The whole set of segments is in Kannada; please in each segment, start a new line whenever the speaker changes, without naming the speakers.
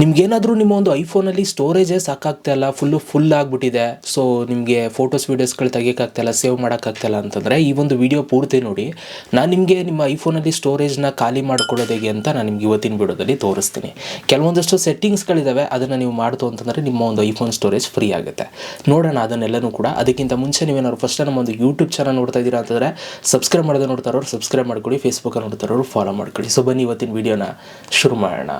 ನಿಮ್ಗೇನಾದರೂ ನಿಮ್ಮ ಒಂದು ಐಫೋನಲ್ಲಿ ಸ್ಟೋರೇಜೇ ಸಾಕಾಗ್ತಾಯಿಲ್ಲ, ಫುಲ್ ಆಗಿಬಿಟ್ಟಿದೆ. ಸೊ ನಿಮಗೆ ಫೋಟೋಸ್ ವೀಡಿಯೋಸ್ಗಳು ತೆಗಿಯೋಕ್ಕಾಗ್ತಾಯಿಲ್ಲ, ಸೇವ್ ಮಾಡೋಕ್ಕಾಗ್ತಾಯಿಲ್ಲ ಅಂತಂದರೆ ಈ ಒಂದು ವಿಡಿಯೋ ಪೂರ್ತಿ ನೋಡಿ. ನಾನು ನಿಮಗೆ ನಿಮ್ಮ ಐಫೋನಲ್ಲಿ ಸ್ಟೋರೇಜ್ನ ಖಾಲಿ ಮಾಡ್ಕೊಳ್ಳೋದು ಹೇಗೆ ಅಂತ ನಾನು ನಿಮ್ಗೆ ಇವತ್ತಿನ ವಿಡಿಯೋದಲ್ಲಿ ತೋರಿಸ್ತೀನಿ. ಕೆಲವೊಂದಷ್ಟು ಸೆಟ್ಟಿಂಗ್ಸ್ಗಳಿದ್ದಾವೆ, ಅದನ್ನು ನೀವು ಮಾಡ್ತು ಅಂತಂದರೆ ನಿಮ್ಮ ಒಂದು ಐಫೋನ್ ಸ್ಟೋರೇಜ್ ಫ್ರೀ ಆಗುತ್ತೆ. ನೋಡೋಣ ಅದನ್ನೆಲ್ಲನೂ ಕೂಡ. ಅದಕ್ಕಿಂತ ಮುಂಚೆ ನೀವೇನಾದ್ರು ಫಸ್ಟ್ ನಮ್ಮ ಒಂದು ಯೂಟ್ಯೂಬ್ ಚಾನಲ್ ನೋಡ್ತಾ ಇದ್ದೀರಾ ಅಂತಂದರೆ ಸಬ್ಸ್ಕ್ರೈಬ್ ಮಾಡೋದು ನೋಡ್ತಾ ಇರೋರು ಸಬ್ಸ್ಕ್ರೈಬ್ ಮಾಡ್ಕೊಳ್ಳಿ, ಫೇಸ್ಬುಕ್ಕಲ್ಲಿ ನೋಡ್ತಾ ಇರೋರು ಫಾಲೋ ಮಾಡ್ಕೊಳ್ಳಿ. ಸೊ ಬನ್ನಿ ಇವತ್ತಿನ ವಿಡಿಯೋನ ಶುರು ಮಾಡೋಣ.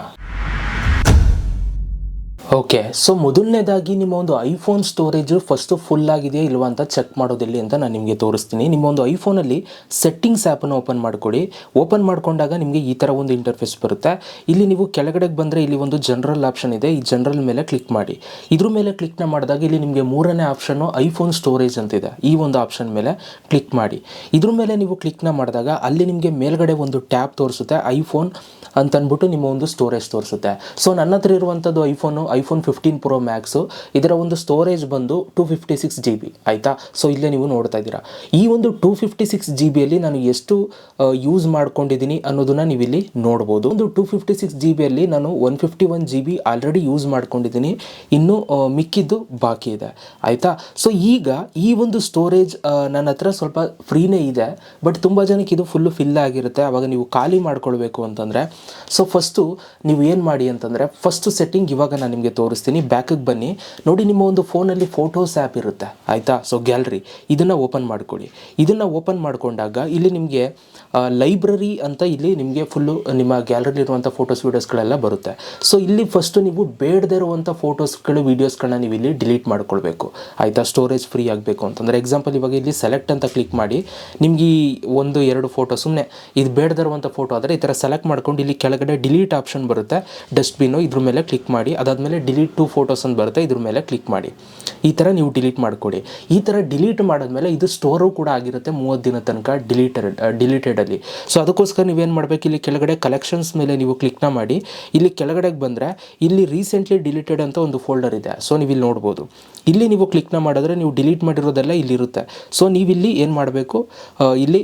ಓಕೆ, ಸೊ ಮೊದಲನೇದಾಗಿ ನಿಮ್ಮ ಒಂದು ಐಫೋನ್ ಸ್ಟೋರೇಜು ಫಸ್ಟು ಫುಲ್ ಆಗಿದೆಯಾ ಇಲ್ವಾ ಅಂತ ಚೆಕ್ ಮಾಡೋದಿಲ್ಲಿ ಅಂತ ನಾನು ನಿಮಗೆ ತೋರಿಸ್ತೀನಿ. ನಿಮ್ಮ ಒಂದು ಐಫೋನಲ್ಲಿ ಸೆಟ್ಟಿಂಗ್ಸ್ ಆ್ಯಪನ್ನು ಓಪನ್ ಮಾಡ್ಕೊಳ್ಳಿ. ಓಪನ್ ಮಾಡ್ಕೊಂಡಾಗ ನಿಮಗೆ ಈ ಥರ ಒಂದು ಇಂಟರ್ಫೇಸ್ ಬರುತ್ತೆ. ಇಲ್ಲಿ ನೀವು ಕೆಳಗಡೆಗೆ ಬಂದರೆ ಇಲ್ಲಿ ಒಂದು ಜನರಲ್ ಆಪ್ಷನ್ ಇದೆ, ಈ ಜನರಲ್ ಮೇಲೆ ಕ್ಲಿಕ್ ಮಾಡಿ. ಇದ್ರ ಮೇಲೆ ಕ್ಲಿಕ್ನ ಮಾಡಿದಾಗ ಇಲ್ಲಿ ನಿಮಗೆ ಮೂರನೇ ಆಪ್ಷನ್ನು ಐಫೋನ್ ಸ್ಟೋರೇಜ್ ಅಂತಿದೆ, ಈ ಒಂದು ಆಪ್ಷನ್ ಮೇಲೆ ಕ್ಲಿಕ್ ಮಾಡಿ. ಇದ್ರ ಮೇಲೆ ನೀವು ಕ್ಲಿಕ್ನ ಮಾಡಿದಾಗ ಅಲ್ಲಿ ನಿಮಗೆ ಮೇಲ್ಗಡೆ ಒಂದು ಟ್ಯಾಬ್ ತೋರಿಸುತ್ತೆ, ಐಫೋನ್ ಅಂತಂದ್ಬಿಟ್ಟು ನಿಮ್ಮ ಒಂದು ಸ್ಟೋರೇಜ್ ತೋರಿಸುತ್ತೆ. ಸೊ ನನ್ನ ಹತ್ರ ಇರುವಂಥದ್ದು ಐಫೋನ್ 15 Pro Max. ಇದರ ಒಂದು ಸ್ಟೋರೇಜ್ ಬಂದು 256 GB ಆಯಿತಾ. ಸೊ ಇಲ್ಲೇ ನೀವು ನೋಡ್ತಾ ಇದ್ದೀರಾ. ಈ ಒಂದು 256 GB ನಾನು ಎಷ್ಟು ಯೂಸ್ ಮಾಡ್ಕೊಂಡಿದ್ದೀನಿ ಅನ್ನೋದನ್ನು ನೀವು ಇಲ್ಲಿ ನೋಡ್ಬೋದು. ಒಂದು 256 GB ನಾನು 151 GB ಆಲ್ರೆಡಿ ಯೂಸ್ ಮಾಡ್ಕೊಂಡಿದ್ದೀನಿ, ಇನ್ನೂ ಮಿಕ್ಕಿದ್ದು ಬಾಕಿ ಇದೆ ಆಯಿತಾ. ಸೊ ಈಗ ಈ ಒಂದು ಸ್ಟೋರೇಜ್ ನನ್ನ ಹತ್ರ ಸ್ವಲ್ಪ ಫ್ರೀನೇ ಇದೆ, ಬಟ್ ತುಂಬ ಜನಕ್ಕೆ ಇದು ಫಿಲ್ ಆಗಿರುತ್ತೆ. ಆವಾಗ ನೀವು ಖಾಲಿ ಮಾಡ್ಕೊಳ್ಬೇಕು ಅಂತಂದರೆ ಸೊ ಫಸ್ಟು ನೀವು ಏನು ಮಾಡಿ ಅಂತಂದರೆ ಫಸ್ಟು ಸೆಟ್ಟಿಂಗ್ ಇವಾಗ ನಾನು ನಿಮಗೆ ತೋರಿಸ್ತೀನಿ. ಬ್ಯಾಕಿಗೆ ಬನ್ನಿ. ನೋಡಿ, ನಿಮ್ಮ ಒಂದು ಫೋನಲ್ಲಿ ಫೋಟೋಸ್ ಆ್ಯಪ್ ಇರುತ್ತೆ ಆಯಿತಾ. ಸೊ ಗ್ಯಾಲರಿ ಇದನ್ನು ಓಪನ್ ಮಾಡ್ಕೊಳ್ಳಿ. ಇದನ್ನು ಓಪನ್ ಮಾಡ್ಕೊಂಡಾಗ ಇಲ್ಲಿ ನಿಮಗೆ ಲೈಬ್ರರಿ ಅಂತ ಇಲ್ಲಿ ನಿಮಗೆ ಫುಲ್ಲು ನಿಮ್ಮ ಗ್ಯಾಲರಿಲಿರುವಂಥ ಫೋಟೋಸ್ ವೀಡಿಯೋಸ್ಗಳೆಲ್ಲ ಬರುತ್ತೆ. ಸೊ ಇಲ್ಲಿ ಫಸ್ಟು ನೀವು ಬೇಡದೇ ಇರುವಂಥ ಫೋಟೋಸ್ಗಳು ವೀಡಿಯೋಸ್ಗಳನ್ನ ನೀವು ಇಲ್ಲಿ ಡಿಲೀಟ್ ಮಾಡ್ಕೊಳ್ಬೇಕು ಆಯಿತಾ. ಸ್ಟೋರೇಜ್ ಫ್ರೀ ಆಗಬೇಕು ಅಂತಂದರೆ ಎಕ್ಸಾಂಪಲ್ ಇವಾಗ ಇಲ್ಲಿ ಸೆಲೆಕ್ಟ್ ಅಂತ ಕ್ಲಿಕ್ ಮಾಡಿ. ನಿಮ್ಗೆ ಈ 1-2 ಫೋಟೋ ಸುಮ್ಮನೆ ಇದು ಬೇಡದೇ ಇರುವಂಥ ಫೋಟೋ ಆದರೆ ಈ ಥರ ಸೆಲೆಕ್ಟ್ ಮಾಡ್ಕೊಂಡು ಇಲ್ಲಿ ಕೆಳಗಡೆ ಡಿಲೀಟ್ ಆಪ್ಷನ್ ಬರುತ್ತೆ, ಡಸ್ಟ್ಬಿನ್ನು, ಇದ್ರ ಮೇಲೆ ಕ್ಲಿಕ್ ಮಾಡಿ. ಅದಾದಮೇಲೆ ಡಿಲೀಟ್ 2 ಫೋಟೋಸ್ ಅಂತ ಬರುತ್ತೆ, ಇದ್ರ ಮೇಲೆ ಕ್ಲಿಕ್ ಮಾಡಿ. ಈ ಥರ ನೀವು ಡಿಲೀಟ್ ಮಾಡಿಕೊಡಿ. ಈ ಥರ ಡಿಲೀಟ್ ಮಾಡಿದ್ಮೇಲೆ ಇದು ಸ್ಟೋರು ಕೂಡ ಆಗಿರುತ್ತೆ 30 ದಿನ ತನಕ ಡಿಲೀಟೆಡಲ್ಲಿ. ಸೊ ಅದಕ್ಕೋಸ್ಕರ ನೀವೇನು ಮಾಡಬೇಕು, ಇಲ್ಲಿ ಕೆಳಗಡೆ ಕಲೆಕ್ಷನ್ಸ್ ಮೇಲೆ ನೀವು ಕ್ಲಿಕ್ನ ಮಾಡಿ. ಇಲ್ಲಿ ಕೆಳಗಡೆಗೆ ಬಂದರೆ ಇಲ್ಲಿ ರೀಸೆಂಟ್ಲಿ ಡಿಲೀಟೆಡ್ ಅಂತ ಒಂದು ಫೋಲ್ಡರ್ ಇದೆ. ಸೊ ನೀವು ಇಲ್ಲಿ ನೋಡ್ಬೋದು. ಇಲ್ಲಿ ನೀವು ಕ್ಲಿಕ್ನ ಮಾಡಿದ್ರೆ ನೀವು ಡಿಲೀಟ್ ಮಾಡಿರೋದೆಲ್ಲ ಇಲ್ಲಿರುತ್ತೆ. ಸೊ ನೀವಿಲ್ಲಿ ಏನು ಮಾಡಬೇಕು, ಇಲ್ಲಿ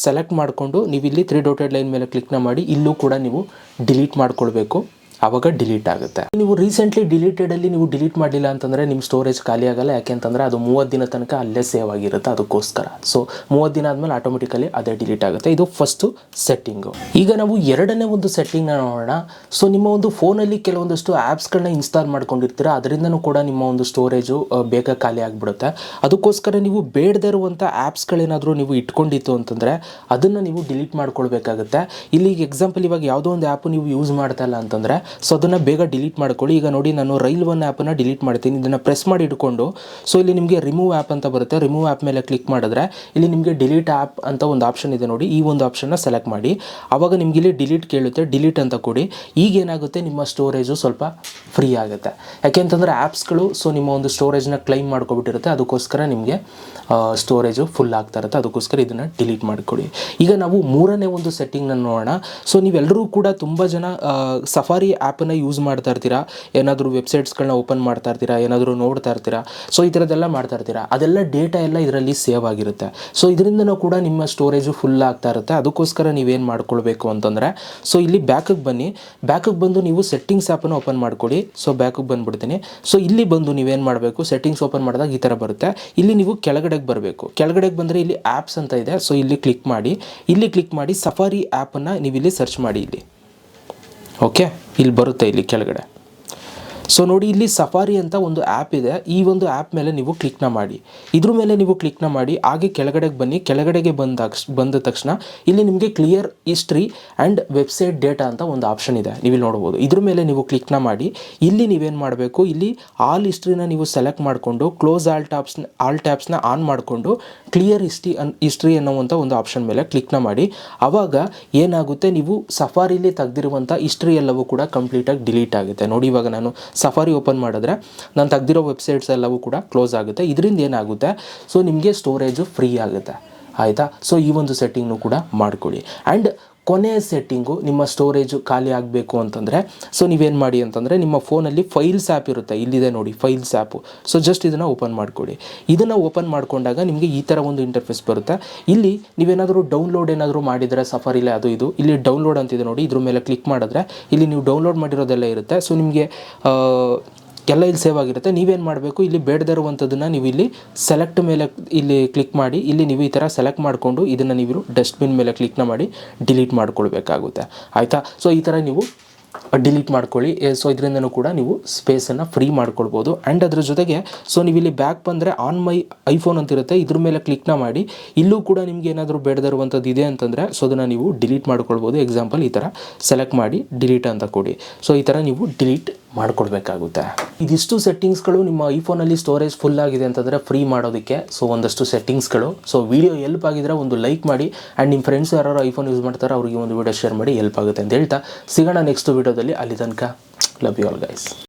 ಸೆಲೆಕ್ಟ್ ಮಾಡಿಕೊಂಡು ನೀವು ಇಲ್ಲಿ 3 ಡಾಟೆಡ್ ಲೈನ್ ಮೇಲೆ ಕ್ಲಿಕ್ನ ಮಾಡಿ. ಇಲ್ಲೂ ಕೂಡ ನೀವು ಡಿಲೀಟ್ ಮಾಡ್ಕೊಳ್ಬೇಕು, ಆವಾಗ ಡಿಲೀಟ್ ಆಗುತ್ತೆ. ನೀವು ರೀಸೆಂಟ್ಲಿ ಡಿಲೀಟೆಡಲ್ಲಿ ನೀವು ಡಿಲೀಟ್ ಮಾಡಲಿಲ್ಲ ಅಂತಂದರೆ ನಿಮ್ಮ ಸ್ಟೋರೇಜ್ ಖಾಲಿ ಆಗಲ್ಲ, ಯಾಕೆಂತಂದರೆ ಅದು 30 ದಿನ ತನಕ ಅಲ್ಲೇ ಸೇವ್ ಆಗಿರುತ್ತೆ, ಅದಕ್ಕೋಸ್ಕರ. ಸೊ 30 ದಿನ ಆದಮೇಲೆ ಆಟೋಮೆಟಿಕಲಿ ಅದೇ ಡಿಲೀಟ್ ಆಗುತ್ತೆ. ಇದು ಫಸ್ಟು ಸೆಟ್ಟಿಂಗು. ಈಗ ನಾವು ಎರಡನೇ ಒಂದು ಸೆಟ್ಟಿಂಗ್ನ ನೋಡೋಣ. ಸೊ ನಿಮ್ಮ ಒಂದು ಫೋನಲ್ಲಿ ಕೆಲವೊಂದಷ್ಟು ಆ್ಯಪ್ಸ್ಗಳನ್ನ ಇನ್ಸ್ಟಾಲ್ ಮಾಡ್ಕೊಂಡಿರ್ತೀರ, ಅದರಿಂದನೂ ಕೂಡ ನಿಮ್ಮ ಒಂದು ಸ್ಟೋರೇಜು ಬೇಗ ಖಾಲಿ ಆಗಿಬಿಡುತ್ತೆ. ಅದಕ್ಕೋಸ್ಕರ ನೀವು ಬೇಡದೇ ಇರುವಂಥ ಆ್ಯಪ್ಸ್ಗಳೇನಾದರೂ ನೀವು ಇಟ್ಕೊಂಡಿತ್ತು ಅಂತಂದರೆ ಅದನ್ನು ನೀವು ಡಿಲೀಟ್ ಮಾಡ್ಕೊಳ್ಬೇಕಾಗುತ್ತೆ. ಇಲ್ಲಿ ಎಕ್ಸಾಂಪಲ್ ಇವಾಗ ಯಾವುದೋ ಒಂದು ಆ್ಯಪು ನೀವು ಯೂಸ್ ಮಾಡ್ತಾ ಇಲ್ಲ ಅಂತಂದರೆ ಸೊ ಅದನ್ನು ಬೇಗ ಡಿಲೀಟ್ ಮಾಡ್ಕೊಳ್ಳಿ. ಈಗ ನೋಡಿ, ನಾನು ರೈಲ್ ಒನ್ ಆ್ಯಪನ್ನು ಡಿಲೀಟ್ ಮಾಡ್ತೀನಿ. ಇದನ್ನು ಪ್ರೆಸ್ ಮಾಡಿ ಇಟ್ಕೊಂಡು ಸೊ ಇಲ್ಲಿ ನಿಮಗೆ ರಿಮೂವ್ ಆ್ಯಪ್ ಅಂತ ಬರುತ್ತೆ. ರಿಮೂವ್ ಆ್ಯಪ್ ಮೇಲೆ ಕ್ಲಿಕ್ ಮಾಡಿದ್ರೆ ಇಲ್ಲಿ ನಿಮಗೆ ಡಿಲೀಟ್ ಆ್ಯಪ್ ಅಂತ ಒಂದು ಆಪ್ಷನ್ ಇದೆ ನೋಡಿ, ಈ ಒಂದು ಆಪ್ಷನ್ನ ಸೆಲೆಕ್ಟ್ ಮಾಡಿ. ಆವಾಗ ನಿಮಗೆ ಇಲ್ಲಿ ಡಿಲೀಟ್ ಕೇಳುತ್ತೆ, ಡಿಲೀಟ್ ಅಂತ ಕೊಡಿ. ಈಗ ಏನಾಗುತ್ತೆ, ನಿಮ್ಮ ಸ್ಟೋರೇಜು ಸ್ವಲ್ಪ ಫ್ರೀ ಆಗುತ್ತೆ. ಯಾಕೆಂತಂದರೆ ಆ್ಯಪ್ಸ್ಗಳು ಸೊ ನಿಮ್ಮ ಒಂದು ಸ್ಟೋರೇಜ್ನ ಕ್ಲೈಮ್ ಮಾಡ್ಕೊಬಿಟ್ಟಿರುತ್ತೆ, ಅದಕ್ಕೋಸ್ಕರ ನಿಮಗೆ ಸ್ಟೋರೇಜು ಫುಲ್ ಆಗ್ತಾ ಇರುತ್ತೆ. ಅದಕ್ಕೋಸ್ಕರ ಇದನ್ನು ಡಿಲೀಟ್ ಮಾಡಿಕೊಡಿ. ಈಗ ನಾವು ಮೂರನೇ ಒಂದು ಸೆಟ್ಟಿಂಗ್ನ ನೋಡೋಣ. ಸೊ ನೀವೆಲ್ಲರೂ ಕೂಡ ತುಂಬ ಜನ ಸಫಾರಿ ಆ್ಯಪನ್ನು ಯೂಸ್ ಮಾಡ್ತಾ ಇರ್ತೀರಾ, ಏನಾದರೂ ವೆಬ್ಸೈಟ್ಸ್ಗಳನ್ನ ಓಪನ್ ಮಾಡ್ತಾ ಇರ್ತೀರಾ, ಏನಾದರೂ ನೋಡ್ತಾ ಇರ್ತೀರಾ. ಸೊ ಈ ಥರದ್ದೆಲ್ಲ ಮಾಡ್ತಾ ಇರ್ತೀರಾ, ಅದೆಲ್ಲ ಡೇಟಾ ಎಲ್ಲ ಇದರಲ್ಲಿ ಸೇವ್ ಆಗಿರುತ್ತೆ. ಸೊ ಇದರಿಂದನೂ ಕೂಡ ನಿಮ್ಮ ಸ್ಟೋರೇಜು ಫುಲ್ ಆಗ್ತಾ ಇರುತ್ತೆ. ಅದಕ್ಕೋಸ್ಕರ ನೀವೇನು ಮಾಡ್ಕೊಳ್ಬೇಕು ಅಂತಂದರೆ ಸೊ ಇಲ್ಲಿ ಬ್ಯಾಕಿಗೆ ಬನ್ನಿ. ಬ್ಯಾಕಿಗೆ ಬಂದು ನೀವು ಸೆಟ್ಟಿಂಗ್ಸ್ ಆ್ಯಪನ್ನು ಓಪನ್ ಮಾಡ್ಕೊಳ್ಳಿ. ಸೊ ಬ್ಯಾಕಿಗೆ ಬಂದುಬಿಡ್ತೀನಿ. ಸೊ ಇಲ್ಲಿ ಬಂದು ನೀವೇನು ಮಾಡಬೇಕು, ಸೆಟ್ಟಿಂಗ್ಸ್ ಓಪನ್ ಮಾಡಿದಾಗ ಈ ಥರ ಬರುತ್ತೆ. ಇಲ್ಲಿ ನೀವು ಕೆಳಗಡೆಗೆ ಬರಬೇಕು. ಕೆಳಗಡೆಗೆ ಬಂದರೆ ಇಲ್ಲಿ ಆ್ಯಪ್ಸ್ ಅಂತ ಇದೆ. ಸೊ ಇಲ್ಲಿ ಕ್ಲಿಕ್ ಮಾಡಿ. ಇಲ್ಲಿ ಕ್ಲಿಕ್ ಮಾಡಿ ಸಫಾರಿ ಆ್ಯಪನ್ನು ನೀವು ಇಲ್ಲಿ ಸರ್ಚ್ ಮಾಡಿ. ಇಲ್ಲಿ ಓಕೆ, ಇಲ್ಲಿ ಬರುತ್ತೆ ಇಲ್ಲಿ ಕೆಳಗಡೆ. ಸೊ ನೋಡಿ, ಇಲ್ಲಿ ಸಫಾರಿ ಅಂತ ಒಂದು ಆ್ಯಪ್ ಇದೆ. ಈ ಒಂದು ಆ್ಯಪ್ ಮೇಲೆ ನೀವು ಕ್ಲಿಕ್ನ ಮಾಡಿ. ಇದ್ರ ಮೇಲೆ ನೀವು ಕ್ಲಿಕ್ನ ಮಾಡಿ. ಹಾಗೆ ಕೆಳಗಡೆಗೆ ಬನ್ನಿ. ಕೆಳಗಡೆಗೆ ಬಂದ ತಕ್ಷಣ ಇಲ್ಲಿ ನಿಮಗೆ clear history and website data ಅಂತ ಒಂದು ಆಪ್ಷನ್ ಇದೆ, ನೀವು ಇಲ್ಲಿ ನೋಡ್ಬೋದು. ಇದ್ರ ಮೇಲೆ ನೀವು ಕ್ಲಿಕ್ನ ಮಾಡಿ. ಇಲ್ಲಿ ನೀವೇನು ಮಾಡಬೇಕು, ಇಲ್ಲಿ ಆಲ್ ಹಿಸ್ಟ್ರಿನ ನೀವು ಸೆಲೆಕ್ಟ್ ಮಾಡಿಕೊಂಡು ಕ್ಲೋಸ್ ಆಲ್ ಟ್ಯಾಬ್ಸ್ನ ಆನ್ ಮಾಡಿಕೊಂಡು ಕ್ಲಿಯರ್ ಹಿಸ್ಟ್ರಿ ಅನ್ನೋವಂಥ ಒಂದು ಆಪ್ಷನ್ ಮೇಲೆ ಕ್ಲಿಕ್ನ ಮಾಡಿ. ಆವಾಗ ಏನಾಗುತ್ತೆ, ನೀವು ಸಫಾರಿಲಿ ತೆಗೆದಿರುವಂಥ ಹಿಸ್ಟ್ರಿ ಎಲ್ಲವೂ ಕೂಡ ಕಂಪ್ಲೀಟಾಗಿ ಡಿಲೀಟ್ ಆಗುತ್ತೆ. ನೋಡಿ, ಇವಾಗ ನಾನು ಸಫಾರಿ ಓಪನ್ ಮಾಡಿದ್ರೆ ನಾನು ತೆಗೆದಿರೋ ವೆಬ್ಸೈಟ್ಸ್ ಎಲ್ಲವೂ ಕೂಡ ಕ್ಲೋಸ್ ಆಗುತ್ತೆ. ಇದರಿಂದ ಏನಾಗುತ್ತೆ, ಸೊ ನಿಮಗೆ ಸ್ಟೋರೇಜು ಫ್ರೀ ಆಗುತ್ತೆ ಆಯಿತಾ. ಸೊ ಈ ಒಂದು ಸೆಟ್ಟಿಂಗ್ನು ಕೂಡ ಮಾಡ್ಕೊಳ್ಳಿ. ಆ್ಯಂಡ್ ಕೊನೆಯ ಸೆಟ್ಟಿಂಗು ನಿಮ್ಮ ಸ್ಟೋರೇಜು ಖಾಲಿ ಆಗಬೇಕು ಅಂತಂದರೆ ಸೊ ನೀವೇನು ಮಾಡಿ ಅಂತಂದರೆ ನಿಮ್ಮ ಫೋನಲ್ಲಿ ಫೈಲ್ಸ್ ಆ್ಯಪ್ ಇರುತ್ತೆ, ಇಲ್ಲಿದೆ ನೋಡಿ ಫೈಲ್ಸ್ ಆ್ಯಪು. ಸೊ ಜಸ್ಟ್ ಇದನ್ನು ಓಪನ್ ಮಾಡಿಕೊಡಿ. ಇದನ್ನು ಓಪನ್ ಮಾಡಿಕೊಂಡಾಗ ನಿಮಗೆ ಈ ಥರ ಒಂದು ಇಂಟರ್ಫೇಸ್ ಬರುತ್ತೆ. ಇಲ್ಲಿ ನೀವೇನಾದರೂ ಡೌನ್ಲೋಡ್ ಏನಾದರೂ ಮಾಡಿದರೆ ಸಫಾರಿಲೇ ಅದು ಇದು ಇಲ್ಲಿ ಡೌನ್ಲೋಡ್ ಅಂತಿದೆ ನೋಡಿ, ಇದ್ರ ಮೇಲೆ ಕ್ಲಿಕ್ ಮಾಡಿದ್ರೆ ಇಲ್ಲಿ ನೀವು ಡೌನ್ಲೋಡ್ ಮಾಡಿರೋದೆಲ್ಲ ಇರುತ್ತೆ. ಸೊ ನಿಮಗೆ ಎಲ್ಲ ಇಲ್ಲಿ ಸೇವ್ ಆಗಿರುತ್ತೆ. ನೀವೇನು ಮಾಡಬೇಕು, ಇಲ್ಲಿ ಬೇಡದೇ ಇರುವಂಥದ್ದನ್ನು ನೀವು ಇಲ್ಲಿ ಸೆಲೆಕ್ಟ್ ಮೇಲೆ ಇಲ್ಲಿ ಕ್ಲಿಕ್ ಮಾಡಿ, ಇಲ್ಲಿ ನೀವು ಈ ಥರ ಸೆಲೆಕ್ಟ್ ಮಾಡಿಕೊಂಡು ಇದನ್ನು ನೀವು ಡಸ್ಟ್ಬಿನ್ ಮೇಲೆ ಕ್ಲಿಕ್ನ ಮಾಡಿ ಡಿಲೀಟ್ ಮಾಡ್ಕೊಳ್ಬೇಕಾಗುತ್ತೆ. ಆಯಿತಾ? ಸೊ ಈ ಥರ ನೀವು ಡಿಲೀಟ್ ಮಾಡ್ಕೊಳ್ಳಿ. ಸೊ ಇದರಿಂದನೂ ಕೂಡ ನೀವು ಸ್ಪೇಸನ್ನು ಫ್ರೀ ಮಾಡ್ಕೊಳ್ಬೋದು. ಆ್ಯಂಡ್ ಅದ್ರ ಜೊತೆಗೆ ಸೊ ನೀವು ಇಲ್ಲಿ ಬ್ಯಾಕ್ ಬಂದರೆ ಆನ್ ಮೈ ಐಫೋನ್ ಅಂತಿರುತ್ತೆ, ಇದ್ರ ಮೇಲೆ ಕ್ಲಿಕ್ನ ಮಾಡಿ ಇಲ್ಲೂ ಕೂಡ ನಿಮ್ಗೆ ಏನಾದರೂ ಬೇಡದೇ ಇರುವಂಥದ್ದು ಇದೆ ಅಂತಂದರೆ ಸೊ ಅದನ್ನು ನೀವು ಡಿಲೀಟ್ ಮಾಡ್ಕೊಳ್ಬೋದು. ಎಕ್ಸಾಂಪಲ್ ಈ ಥರ ಸೆಲೆಕ್ಟ್ ಮಾಡಿ ಡಿಲೀಟ್ ಅಂತ ಕೊಡಿ. ಸೊ ಈ ಥರ ನೀವು ಡಿಲೀಟ್ ಮಾಡ್ಕೊಳ್ಬೇಕಾಗುತ್ತೆ. ಇದಿಷ್ಟು ಸೆಟ್ಟಿಂಗ್ಸ್ಗಳು ನಿಮ್ಮ ಐಫೋನಲ್ಲಿ ಸ್ಟೋರೇಜ್ ಫುಲ್ ಆಗಿದೆ ಅಂತಂದರೆ ಫ್ರೀ ಮಾಡೋದಕ್ಕೆ ಸೊ ಒಂದಷ್ಟು ಸೆಟ್ಟಿಂಗ್ಸ್ಗಳು. ಸೊ ವಿಡಿಯೋ ಹೆಲ್ಪ್ ಆಗಿದ್ರೆ ಒಂದು ಲೈಕ್ ಮಾಡಿ, ಆ್ಯಂಡ್ ನಿಮ್ಮ ಫ್ರೆಂಡ್ಸ್ ಯಾರು ಐಫೋನ್ ಯೂಸ್ ಮಾಡ್ತಾರೆ ಅವರಿಗೆ ಒಂದು ವಿಡಿಯೋ ಶೇರ್ ಮಾಡಿ, ಹೆಲ್ಪ್ ಆಗುತ್ತೆ ಅಂತ ಹೇಳ್ತಾ ಸಿಗೋಣ ನೆಕ್ಸ್ಟ್ ವಿಡಿಯೋದಲ್ಲಿ. ಅಲ್ಲಿ ತನಕ ಲವ್ ಯು ಆಲ್ ಗೈಸ್.